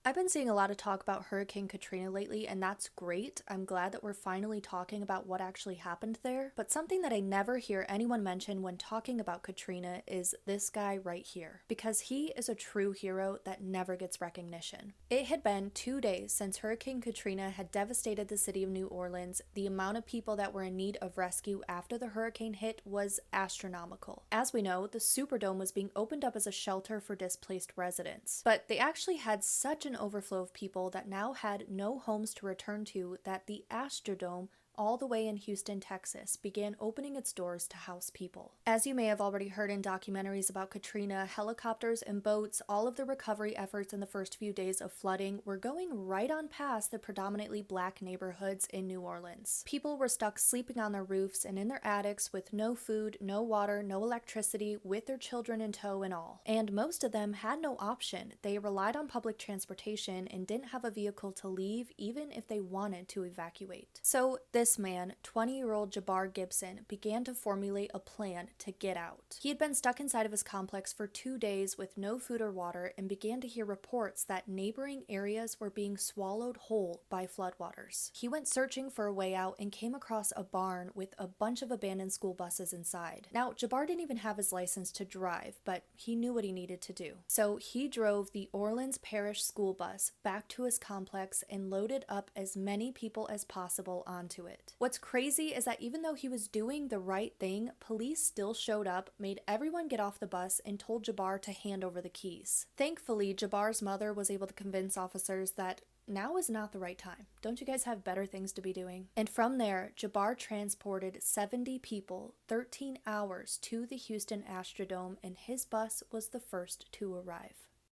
I've been seeing a lot of talk about Hurricane Katrina lately, and that's great. I'm glad that we're finally talking about what actually happened there. But something that I never hear anyone mention when talking about Katrina is this guy right here, because he is a true hero that never gets recognition. It had been 2 days since Hurricane Katrina had devastated the city of New Orleans. The amount of people that were in need of rescue after the hurricane hit was astronomical. As we know, the Superdome was being opened up as a shelter for displaced residents, but they actually had such an overflow of people that now had no homes to return to that the Astrodome, all the way in Houston, Texas, began opening its doors to house people. As you may have already heard in documentaries about Katrina, helicopters and boats, all of the recovery efforts in the first few days of flooding were going right on past the predominantly black neighborhoods in New Orleans. People were stuck sleeping on their roofs and in their attics with no food, no water, no electricity, with their children in tow and all. And most of them had no option. They relied on public transportation and didn't have a vehicle to leave even if they wanted to evacuate. So this man, 20-year-old Jabbar Gibson, began to formulate a plan to get out. He had been stuck inside of his complex for 2 days with no food or water and began to hear reports that neighboring areas were being swallowed whole by floodwaters. He went searching for a way out and came across a barn with a bunch of abandoned school buses inside. Now, Jabbar didn't even have his license to drive, but he knew what he needed to do. So he drove the Orleans Parish school bus back to his complex and loaded up as many people as possible onto it. What's crazy is that even though he was doing the right thing, police still showed up, made everyone get off the bus, and told Jabbar to hand over the keys. Thankfully, Jabbar's mother was able to convince officers that now is not the right time. Don't you guys have better things to be doing? And from there, Jabbar transported 70 people 13 hours to the Houston Astrodome, and his bus was the first to arrive.